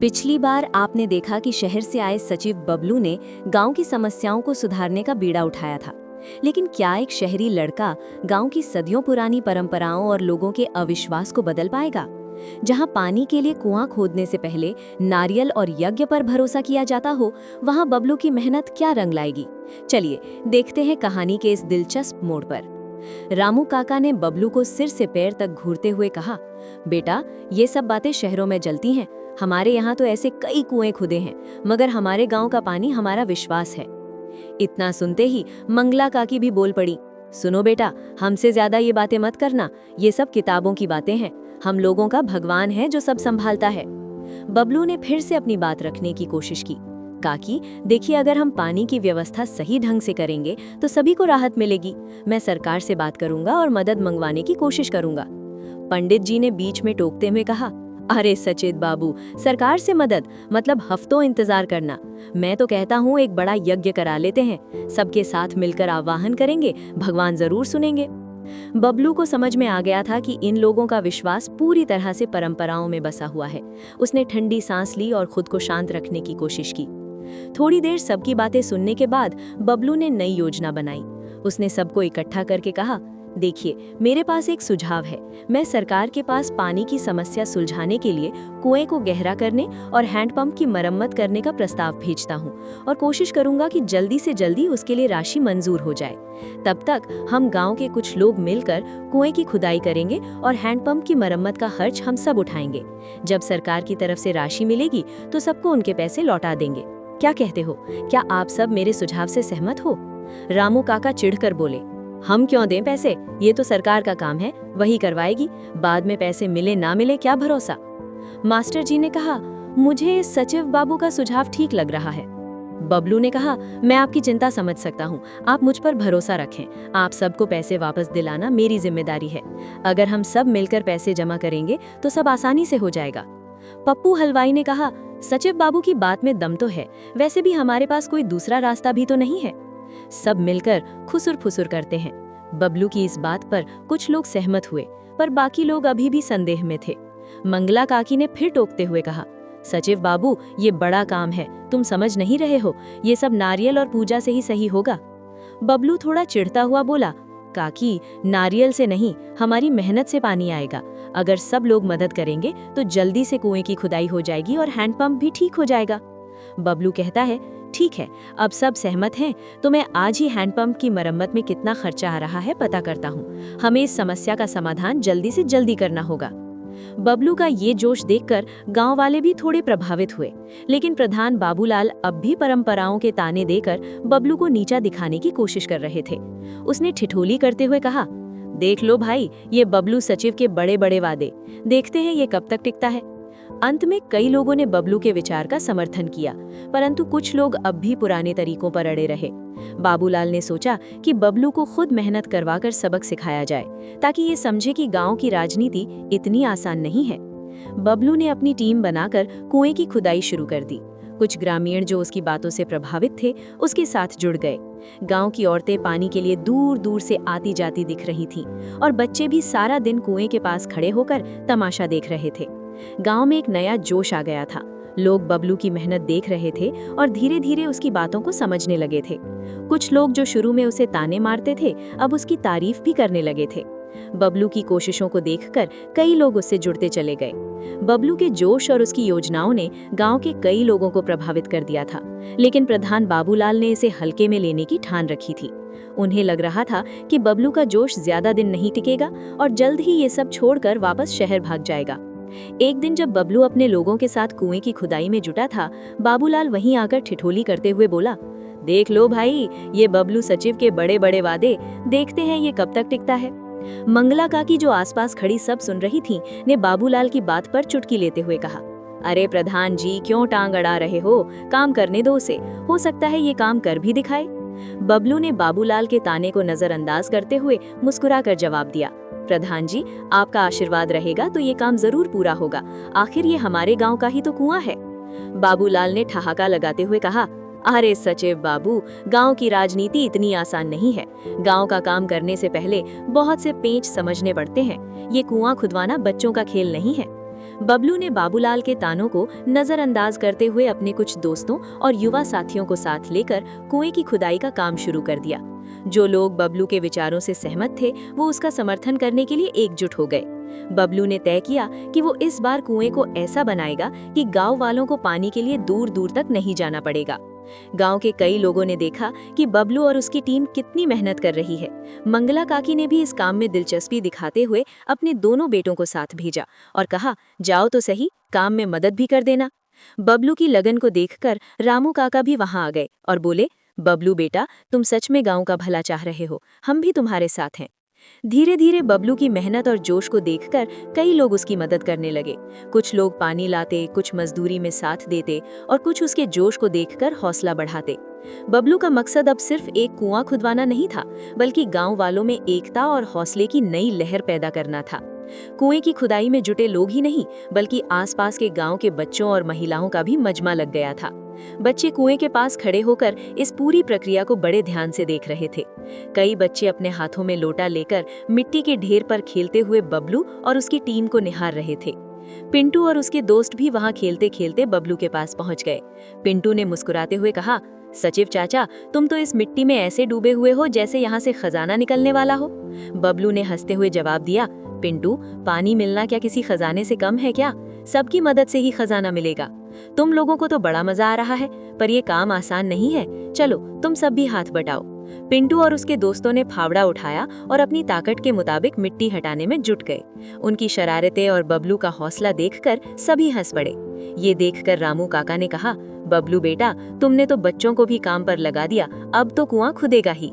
पिछली बार आपने देखा कि शहर से आए सचिव बबलू ने गांव की समस्याओं को सुधारने का बीड़ा उठाया था। लेकिन क्या एक शहरी लड़का गांव की सदियों पुरानी परंपराओं और लोगों के अविश्वास को बदल पाएगा? जहां पानी के लिए कुआं खोदने से पहले नारियल और यज्ञ पर भरोसा किया जाता हो, वहां बबलू की मेहनत क्या रंग लाएगी? चलिए देखते हैं कहानी के इस दिलचस्प मोड़ पर। रामू काका ने बबलू को सिर से पैर तक घूरते हुए कहा, बेटा, ये सब बातें शहरों में जलती हैं। हमारे यहाँ तो ऐसे कई कुएं खुदे हैं, मगर हमारे गांव का पानी हमारा विश्वास है। इतना सुनते ही मंगला काकी भी बोल पड़ी, सुनो बेटा, हमसे ज्यादा ये बातें मत करना। ये सब किताबों की बातें हैं। हम लोगों का भगवान है जो सब संभालता है। बबलू ने फिर से अपनी बात रखने की कोशिश की। काकी, देखिए, अगर हम पानी की व्यवस्था सही ढंग से करेंगे तो सभी को राहत मिलेगी। मैं सरकार से बात करूंगा और मदद मंगवाने की कोशिश करूंगा। पंडित जी ने बीच में टोकते हुए कहा, अरे सचेत बाबू, सरकार से मदद मतलब हफ्तों इंतजार करना। मैं तो कहता हूँ एक बड़ा यज्ञ करा लेते हैं, सबके साथ मिलकर आवाहन करेंगे, भगवान जरूर सुनेंगे। बबलू को समझ में आ गया था कि इन लोगों का विश्वास पूरी तरह से परंपराओं में बसा हुआ है। उसने ठंडी सांस ली और खुद को शांत रखने की कोशिश की। थोड़ी देर सबकी बातें सुनने के बाद बबलू ने नई योजना बनाई। उसने सबको इकट्ठा करके कहा, देखिए, मेरे पास एक सुझाव है। मैं सरकार के पास पानी की समस्या सुलझाने के लिए कुएं को गहरा करने और हैंडपंप की मरम्मत करने का प्रस्ताव भेजता हूं, और कोशिश करूंगा कि जल्दी से जल्दी उसके लिए राशि मंजूर हो जाए। तब तक हम गांव के कुछ लोग मिलकर कुएं की खुदाई करेंगे और हैंडपंप की मरम्मत का खर्च हम सब उठाएंगे। जब सरकार की तरफ से राशि मिलेगी तो सबको उनके पैसे लौटा देंगे। क्या कहते हो? क्या आप सब मेरे सुझाव से सहमत हो? रामू काका चिढ़कर बोले, हम क्यों दें पैसे? ये तो सरकार का काम है, वही करवाएगी। बाद में पैसे मिले ना मिले क्या भरोसा। मास्टर जी ने कहा, मुझे सचिव बाबू का सुझाव ठीक लग रहा है। बबलू ने कहा, मैं आपकी चिंता समझ सकता हूँ, आप मुझ पर भरोसा रखें। आप सबको पैसे वापस दिलाना मेरी जिम्मेदारी है। अगर हम सब मिलकर पैसे जमा करेंगे तो सब आसानी से हो जाएगा। पप्पू हलवाई ने कहा, सचिव बाबू की बात में दम तो है, वैसे भी हमारे पास कोई दूसरा रास्ता भी तो नहीं है। सब मिलकर खुसुर फुसुर करते हैं। बबलू की इस बात पर कुछ लोग सहमत हुए, पर बाकी लोग अभी भी संदेह में थे। मंगला काकी ने फिर टोकते हुए कहा, सचिव बाबू, ये बड़ा काम है, तुम समझ नहीं रहे हो। ये सब नारियल और पूजा से ही सही होगा। बबलू थोड़ा चिढ़ता हुआ बोला, काकी, नारियल से नहीं, हमारी मेहनत से पानी आएगा। अगर सब लोग मदद करेंगे तो जल्दी से कुएं की खुदाई हो जाएगी और हैंडपंप भी ठीक हो जाएगा। बबलू कहता है, ठीक है, अब सब सहमत हैं तो मैं आज ही हैंडपंप की मरम्मत में कितना खर्चा आ रहा है पता करता हूँ। हमें इस समस्या का समाधान जल्दी से जल्दी करना होगा। बबलू का ये जोश देखकर गांव वाले भी थोड़े प्रभावित हुए, लेकिन प्रधान बाबूलाल अब भी परंपराओं के ताने देकर बबलू को नीचा दिखाने की कोशिश कर रहे थे। उसने ठिठोली करते हुए कहा, देख लो भाई, ये बबलू सचिव के बड़े बड़े वादे, देखते हैं ये कब तक टिकता है। अंत में कई लोगों ने बबलू के विचार का समर्थन किया, परंतु कुछ लोग अब भी पुराने तरीकों पर अड़े रहे। बाबूलाल ने सोचा कि बबलू को खुद मेहनत करवाकर सबक सिखाया जाए, ताकि ये समझे कि गांव की राजनीति इतनी आसान नहीं है। बबलू ने अपनी टीम बनाकर कुएं की खुदाई शुरू कर दी। कुछ ग्रामीण जो उसकी बातों से प्रभावित थे, उसके साथ जुड़ गए। गांव की औरतें पानी के लिए दूर दूर से आती जाती दिख रही थीं, और बच्चे भी सारा दिन कुएं के पास खड़े होकर तमाशा देख रहे थे। गांव में एक नया जोश आ गया था। लोग बबलू की मेहनत देख रहे थे और धीरे धीरे उसकी बातों को समझने लगे थे। कुछ लोग जो शुरू में उसे ताने मारते थे, अब उसकी तारीफ भी करने लगे थे। बबलू की कोशिशों को देखकर कई लोग उससे जुड़ते चले गए। बबलू के जोश और उसकी योजनाओं ने गांव के कई लोगों को प्रभावित कर दिया था, लेकिन प्रधान बाबूलाल ने इसे हल्के में लेने की ठान रखी थी। उन्हें लग रहा था कि बबलू का जोश ज्यादा दिन नहीं टिकेगा और जल्द ही ये सब छोड़कर वापस शहर भाग जाएगा। एक दिन जब बबलू अपने लोगों के साथ कुएं की खुदाई में जुटा था, बाबूलाल वहीं आकर ठिठोली करते हुए बोला, देख लो भाई, ये बबलू सचिव के बड़े बड़े वादे, देखते हैं ये कब तक टिकता है। मंगला काकी जो आसपास खड़ी सब सुन रही थी, ने बाबूलाल की बात पर चुटकी लेते हुए कहा, अरे प्रधान जी, क्यों टांग अड़ा रहे हो? काम करने दो उसे, हो सकता है ये काम कर भी दिखाए। बबलू ने बाबूलाल के ताने को नजरअंदाज करते हुए मुस्कुराकर जवाब दिया, प्रधान जी, आपका आशीर्वाद रहेगा तो ये काम जरूर पूरा होगा। आखिर ये हमारे गांव का ही तो कुआं है। बाबूलाल ने ठहाका लगाते हुए कहा, अरे सचिव बाबू, गांव की राजनीति इतनी आसान नहीं है। गांव का काम करने से पहले बहुत से पेंच समझने पड़ते हैं। ये कुआं खुदवाना बच्चों का खेल नहीं है। बबलू ने बाबूलाल के तानों को नजरअंदाज करते हुए अपने कुछ दोस्तों और युवा साथियों को साथ लेकर कुएं की खुदाई का काम शुरू कर दिया। जो लोग बबलू के विचारों से सहमत थे, वो उसका समर्थन करने के लिए एकजुट हो गए। बबलू ने तय किया कि वो इस बार कुएं को ऐसा बनाएगा कि गांव वालों को पानी के लिए दूर दूर तक नहीं जाना पड़ेगा। गांव के कई लोगों ने देखा कि बबलू और उसकी टीम कितनी मेहनत कर रही है। मंगला काकी ने भी इस काम में दिलचस्पी दिखाते हुए अपने दोनों बेटों को साथ भेजा और कहा, जाओ तो सही, काम में मदद भी कर देना। बबलू की लगन को देखकर रामू काका भी वहां आ गए और बोले, बबलू बेटा, तुम सच में गांव का भला चाह रहे हो, हम भी तुम्हारे साथ हैं। धीरे धीरे बबलू की मेहनत और जोश को देखकर कई लोग उसकी मदद करने लगे। कुछ लोग पानी लाते, कुछ मजदूरी में साथ देते और कुछ उसके जोश को देखकर हौसला बढ़ाते। बबलू का मकसद अब सिर्फ एक कुआं खुदवाना नहीं था, बल्कि गांव वालों में एकता और हौसले की नई लहर पैदा करना था। कुएं की खुदाई में जुटे लोग ही नहीं, बल्कि आसपास के गांव के बच्चों और महिलाओं का भी मजमा लग गया था। बच्चे कुएं के पास खड़े होकर इस पूरी प्रक्रिया को बड़े ध्यान से देख रहे थे। कई बच्चे अपने हाथों में लोटा लेकर मिट्टी के ढेर पर खेलते हुए बबलू और उसकी टीम को निहार रहे थे। पिंटू और उसके दोस्त भी वहां खेलते खेलते बबलू के पास पहुंच गए। पिंटू ने मुस्कुराते हुए कहा, सचिव चाचा, तुम तो इस मिट्टी में ऐसे डूबे हुए हो जैसे यहाँ से खजाना निकलने वाला हो। बबलू ने हंसते हुए जवाब दिया, पिंटू, पानी मिलना क्या किसी खजाने से कम है क्या? सबकी मदद से ही खजाना मिलेगा। तुम लोगों को तो बड़ा मजा आ रहा है, पर ये काम आसान नहीं है। चलो तुम सब भी हाथ बटाओ। पिंटू और उसके दोस्तों ने फावड़ा उठाया और अपनी ताकत के मुताबिक मिट्टी हटाने में जुट गए। उनकी शरारतें और बबलू का हौसला देखकर सभी हंस पड़े। ये देखकर रामू काका ने कहा, बबलू बेटा, तुमने तो बच्चों को भी काम पर लगा दिया, अब तो कुआं खुदेगा ही।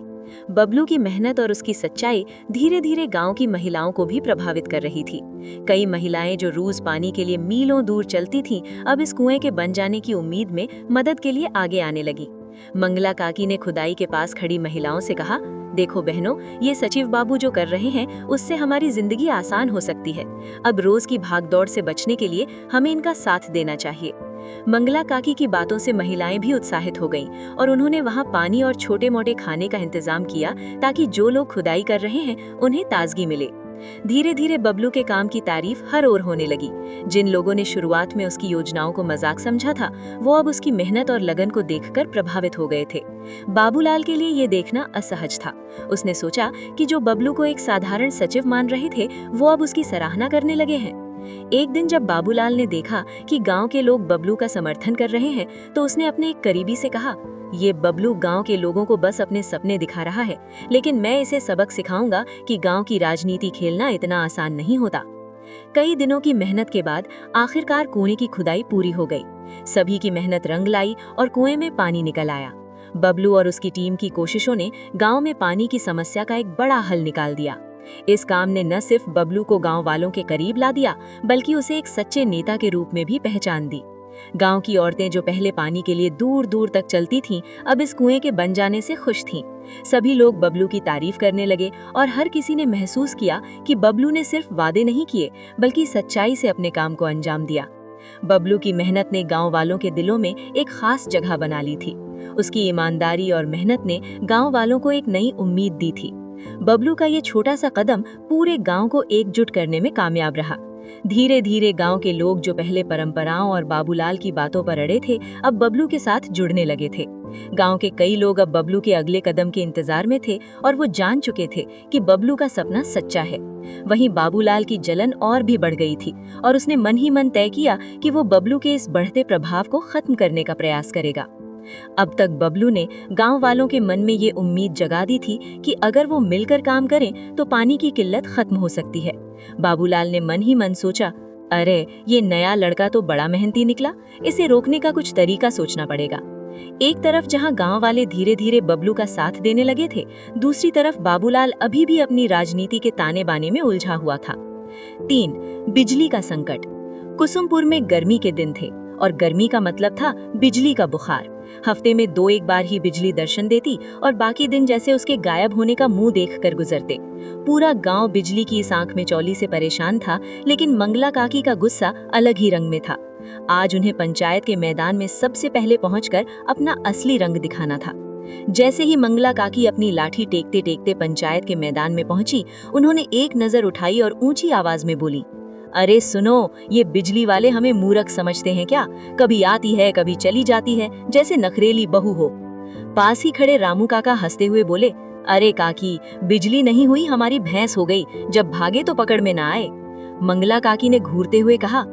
बबलू की मेहनत और उसकी सच्चाई धीरे धीरे गांव की महिलाओं को भी प्रभावित कर रही थी। कई महिलाएं जो रोज पानी के लिए मीलों दूर चलती थीं, अब इस कुएं के बन जाने की उम्मीद में मदद के लिए आगे आने लगी। मंगला काकी ने खुदाई के पास खड़ी महिलाओं से कहा, देखो बहनों, ये सचिव बाबू जो कर रहे हैं, उससे हमारी जिंदगी आसान हो सकती है। अब रोज की भागदौड़ से बचने के लिए हमें इनका साथ देना चाहिए। मंगला काकी की बातों से महिलाएं भी उत्साहित हो गईं और उन्होंने वहां पानी और छोटे मोटे खाने का इंतजाम किया ताकि जो लोग खुदाई कर रहे हैं उन्हें ताजगी मिले। धीरे धीरे बबलू के काम की तारीफ हर ओर होने लगी। जिन लोगों ने शुरुआत में उसकी योजनाओं को मजाक समझा था, वो अब उसकी मेहनत और लगन को देखकर प्रभावित हो गए थे। बाबूलाल के लिए ये देखना असहज था। उसने सोचा कि जो बबलू को एक साधारण सचिव मान रहे थे, वो अब उसकी सराहना करने लगे हैं। एक दिन जब बाबूलाल ने देखा कि गांव के लोग बबलू का समर्थन कर रहे हैं, तो उसने अपने एक करीबी से कहा, ये बबलू गांव के लोगों को बस अपने सपने दिखा रहा है, लेकिन मैं इसे सबक सिखाऊंगा कि गांव की राजनीति खेलना इतना आसान नहीं होता। कई दिनों की मेहनत के बाद आखिरकार कुएं की खुदाई पूरी हो गई। सभी की मेहनत रंग लाई और कुएं में पानी निकल आया। बबलू और उसकी टीम की कोशिशों ने गांव में पानी की समस्या का एक बड़ा हल निकाल दिया। इस काम ने न सिर्फ बबलू को गांव वालों के करीब ला दिया, बल्कि उसे एक सच्चे नेता के रूप में भी पहचान दी। गांव की औरतें जो पहले पानी के लिए दूर दूर तक चलती थीं, अब इस कुएं के बन जाने से खुश थीं। सभी लोग बबलू की तारीफ करने लगे और हर किसी ने महसूस किया कि बबलू ने सिर्फ वादे नहीं किए, बल्कि सच्चाई से अपने काम को अंजाम दिया। बबलू की मेहनत ने गांव वालों के दिलों में एक खास जगह बना ली थी। उसकी ईमानदारी और मेहनत ने गांव वालों को एक नई उम्मीद दी थी। बबलू का ये छोटा सा कदम पूरे गांव को एकजुट करने में कामयाब रहा। धीरे धीरे गांव के लोग जो पहले परंपराओं और बाबूलाल की बातों पर अड़े थे, अब बबलू के साथ जुड़ने लगे थे। गांव के कई लोग अब बबलू के अगले कदम के इंतजार में थे और वो जान चुके थे कि बबलू का सपना सच्चा है। वहीं बाबूलाल की जलन और भी बढ़ गई थी और उसने मन ही मन तय किया कि वो बबलू के इस बढ़ते प्रभाव को खत्म करने का प्रयास करेगा। अब तक बबलू ने गांव वालों के मन में ये उम्मीद जगा दी थी कि अगर वो मिलकर काम करें तो पानी की किल्लत खत्म हो सकती है। बाबूलाल ने मन ही मन सोचा, अरे ये नया लड़का तो बड़ा मेहनती निकला, इसे रोकने का कुछ तरीका सोचना पड़ेगा। एक तरफ जहां गांव वाले धीरे धीरे बबलू का साथ देने लगे थे, दूसरी तरफ बाबूलाल अभी भी अपनी राजनीति के ताने बाने में उलझा हुआ था। 3. बिजली का संकट। कुसुमपुर में गर्मी के दिन थे और गर्मी का मतलब था बिजली का बुखार। हफ्ते में 2-1 बार ही बिजली दर्शन देती और बाकी दिन जैसे उसके गायब होने का मुंह देखकर गुजरते। पूरा गांव बिजली की इस आंख में चौली से परेशान था, लेकिन मंगला काकी का गुस्सा अलग ही रंग में था। आज उन्हें पंचायत के मैदान में सबसे पहले पहुंचकर अपना असली रंग दिखाना था। जैसे ही मंगला काकी अपनी लाठी टेकते टेकते पंचायत के मैदान में पहुंची, उन्होंने एक नजर उठाई और ऊंची आवाज में बोली, अरे सुनो, ये बिजली वाले हमें मूर्ख समझते हैं क्या? कभी आती है कभी चली जाती है, जैसे नखरेली बहू हो। पास ही खड़े रामू काका हंसते हुए बोले, अरे काकी, बिजली नहीं हुई, हमारी भैंस हो गई, जब भागे तो पकड़ में ना आए। मंगला काकी ने घूरते हुए कहा,